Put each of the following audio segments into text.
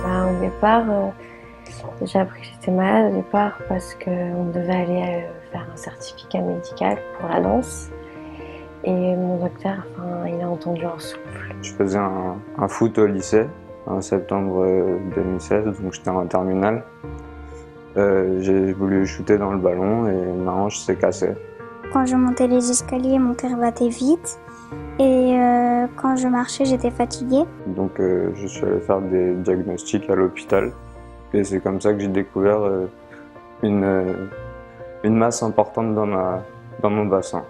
Au départ, j'ai appris que j'étais malade au départ parce qu'on devait aller faire un certificat médical pour la danse. Et mon docteur, il a entendu un souffle. Je faisais un foot au lycée en septembre 2016, donc j'étais en terminale. J'ai voulu shooter dans le ballon et ma hanche s'est cassée. Quand je montais les escaliers, mon cœur battait vite. Et quand je marchais, j'étais fatiguée. Donc je suis allé faire des diagnostics à l'hôpital. Et c'est comme ça que j'ai découvert une masse importante dans mon bassin.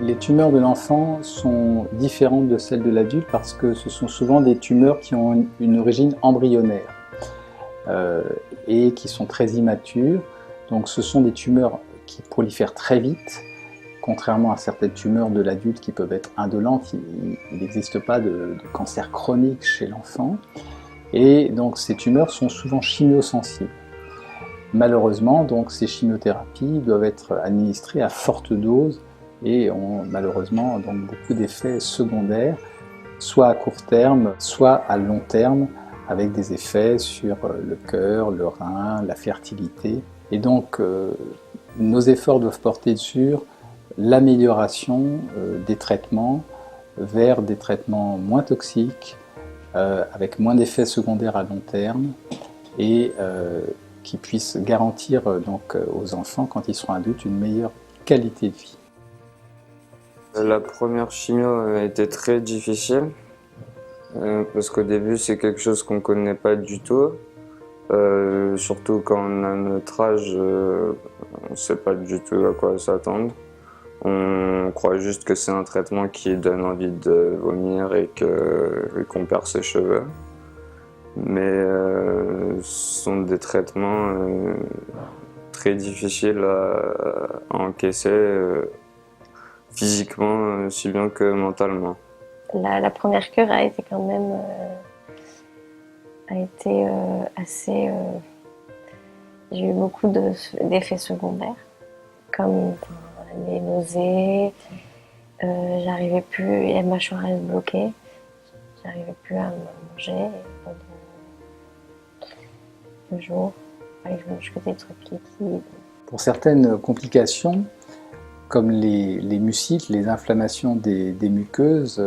Les tumeurs de l'enfant sont différentes de celles de l'adulte parce que ce sont souvent des tumeurs qui ont une origine embryonnaire et qui sont très immatures. Donc ce sont des tumeurs qui prolifèrent très vite, contrairement à certaines tumeurs de l'adulte qui peuvent être indolentes. Il n'existe pas de cancer chronique chez l'enfant. Et donc ces tumeurs sont souvent chimiosensibles. Malheureusement, donc, ces chimiothérapies doivent être administrées à forte dose et ont malheureusement donc beaucoup d'effets secondaires, soit à court terme, soit à long terme, avec des effets sur le cœur, le rein, la fertilité. Et donc, nos efforts doivent porter sur l'amélioration des traitements vers des traitements moins toxiques, avec moins d'effets secondaires à long terme et qui puissent garantir donc, aux enfants, quand ils seront adultes, une meilleure qualité de vie. La première chimio a été très difficile parce qu'au début c'est quelque chose qu'on ne connaît pas du tout. Surtout quand on a notre âge, on ne sait pas du tout à quoi s'attendre. On croit juste que c'est un traitement qui donne envie de vomir et qu'on perd ses cheveux. Mais ce sont des traitements très difficiles à encaisser physiquement aussi bien que mentalement. La première cure a été quand même assez... J'ai eu beaucoup d'effets secondaires, comme les nausées, j'arrivais plus, la mâchoire elle se bloquait, j'arrivais plus à manger pendant 2 jours. Je mange que des trucs liquides. Pour certaines complications, comme les mucites, les inflammations des muqueuses,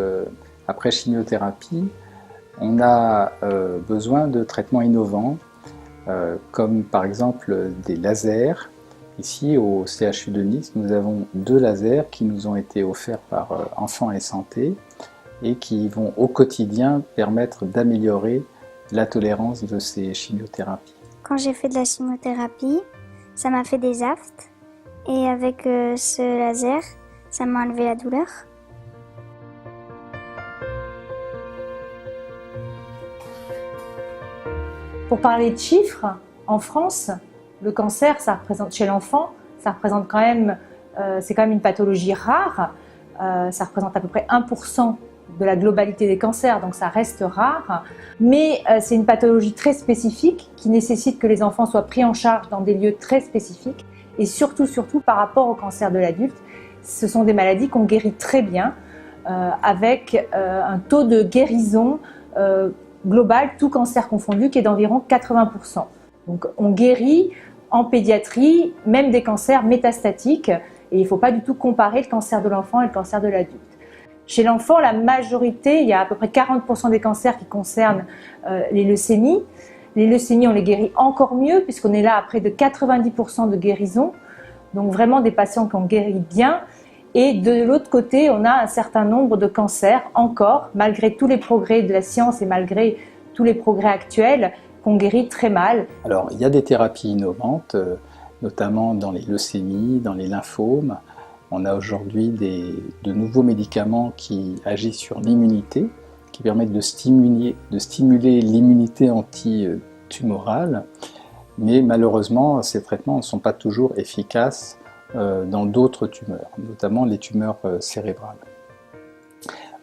après chimiothérapie, on a besoin de traitements innovants, comme par exemple des lasers. Ici, au CHU de Nice, nous avons 2 lasers qui nous ont été offerts par Enfants et Santé et qui vont au quotidien permettre d'améliorer la tolérance de ces chimiothérapies. Quand j'ai fait de la chimiothérapie, ça m'a fait des aftes. Et avec ce laser, ça m'a enlevé la douleur. Pour parler de chiffres, en France, le cancer, ça représente chez l'enfant, ça représente quand même, c'est quand même une pathologie rare. Ça représente à peu près 1% de la globalité des cancers, donc ça reste rare. Mais c'est une pathologie très spécifique qui nécessite que les enfants soient pris en charge dans des lieux très spécifiques. Et surtout par rapport au cancer de l'adulte, ce sont des maladies qu'on guérit très bien, avec un taux de guérison global, tout cancer confondu, qui est d'environ 80%. Donc on guérit en pédiatrie même des cancers métastatiques, et il ne faut pas du tout comparer le cancer de l'enfant et le cancer de l'adulte. Chez l'enfant, la majorité, il y a à peu près 40% des cancers qui concernent les leucémies. Les leucémies, on les guérit encore mieux puisqu'on est là à près de 90% de guérison. Donc vraiment des patients qu'on guérit bien. Et de l'autre côté, on a un certain nombre de cancers encore, malgré tous les progrès de la science et malgré tous les progrès actuels, qu'on guérit très mal. Alors, il y a des thérapies innovantes, notamment dans les leucémies, dans les lymphomes. On a aujourd'hui de nouveaux médicaments qui agissent sur l'immunité, qui permettent de stimuler l'immunité antitumorale, mais malheureusement, ces traitements ne sont pas toujours efficaces dans d'autres tumeurs, notamment les tumeurs cérébrales.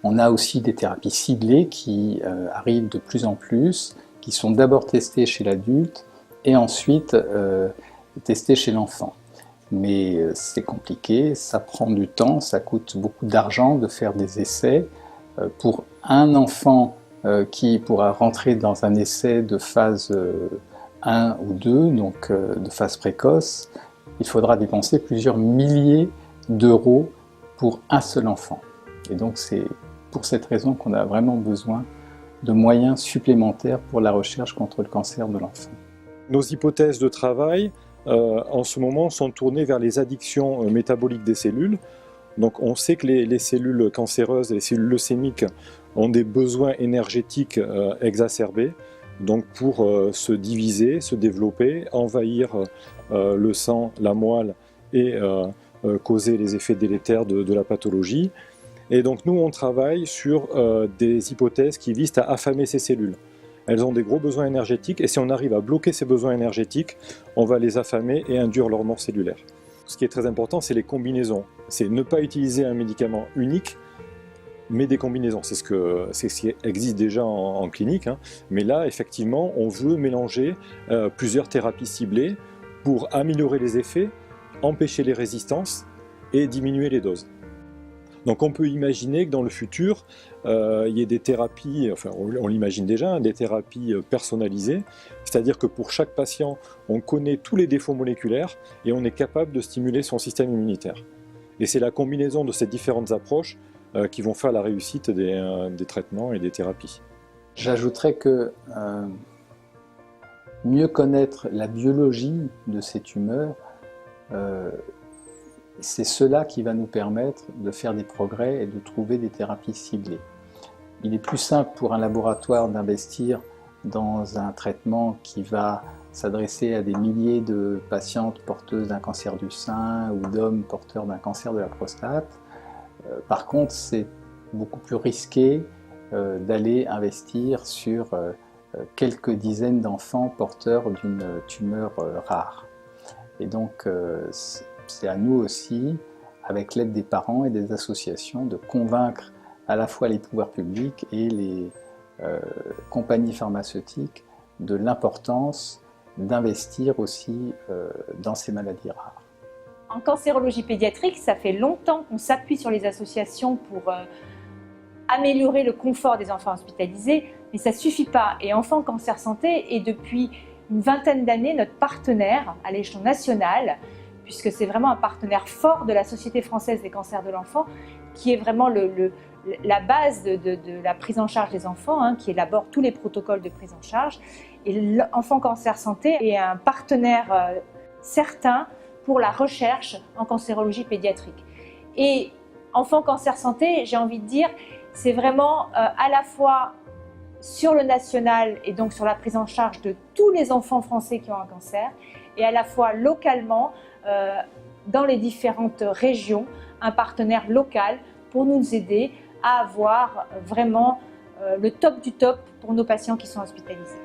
On a aussi des thérapies ciblées qui arrivent de plus en plus, qui sont d'abord testées chez l'adulte et ensuite testées chez l'enfant. Mais c'est compliqué, ça prend du temps, ça coûte beaucoup d'argent de faire des essais. Pour un enfant qui pourra rentrer dans un essai de phase 1 ou 2, donc de phase précoce, il faudra dépenser plusieurs milliers d'euros pour un seul enfant. Et donc c'est pour cette raison qu'on a vraiment besoin de moyens supplémentaires pour la recherche contre le cancer de l'enfant. Nos hypothèses de travail en ce moment sont tournées vers les addictions métaboliques des cellules. Donc on sait que les cellules cancéreuses et les cellules leucémiques ont des besoins énergétiques exacerbés, donc pour se diviser, se développer, envahir le sang, la moelle et causer les effets délétères de la pathologie. Et donc nous on travaille sur des hypothèses qui visent à affamer ces cellules. Elles ont des gros besoins énergétiques et si on arrive à bloquer ces besoins énergétiques, on va les affamer et induire leur mort cellulaire. Ce qui est très important, c'est les combinaisons. C'est ne pas utiliser un médicament unique, mais des combinaisons. C'est ce qui existe déjà en clinique, hein. Mais là, effectivement, on veut mélanger plusieurs thérapies ciblées pour améliorer les effets, empêcher les résistances et diminuer les doses. Donc on peut imaginer que dans le futur, il y ait des thérapies, enfin on l'imagine déjà, hein, des thérapies personnalisées, c'est-à-dire que pour chaque patient, on connaît tous les défauts moléculaires et on est capable de stimuler son système immunitaire. Et c'est la combinaison de ces différentes approches qui vont faire la réussite des traitements et des thérapies. J'ajouterais que mieux connaître la biologie de ces tumeurs, c'est cela qui va nous permettre de faire des progrès et de trouver des thérapies ciblées. Il est plus simple pour un laboratoire d'investir dans un traitement qui va s'adresser à des milliers de patientes porteuses d'un cancer du sein ou d'hommes porteurs d'un cancer de la prostate. Par contre, c'est beaucoup plus risqué d'aller investir sur quelques dizaines d'enfants porteurs d'une tumeur rare. Et donc, c'est à nous aussi, avec l'aide des parents et des associations, de convaincre à la fois les pouvoirs publics et les compagnies pharmaceutiques de l'importance d'investir aussi dans ces maladies rares. En cancérologie pédiatrique, ça fait longtemps qu'on s'appuie sur les associations pour améliorer le confort des enfants hospitalisés, mais ça ne suffit pas. Et Enfants Cancer Santé est depuis une vingtaine d'années notre partenaire à l'échelon national, puisque c'est vraiment un partenaire fort de la Société française des cancers de l'enfant, qui est vraiment la base de la prise en charge des enfants, hein, qui élabore tous les protocoles de prise en charge. Et Enfants Cancer Santé est un partenaire certain pour la recherche en cancérologie pédiatrique. Et Enfants Cancer Santé, j'ai envie de dire, c'est vraiment à la fois sur le national et donc sur la prise en charge de tous les enfants français qui ont un cancer, et à la fois localement, dans les différentes régions, un partenaire local pour nous aider à avoir vraiment le top du top pour nos patients qui sont hospitalisés.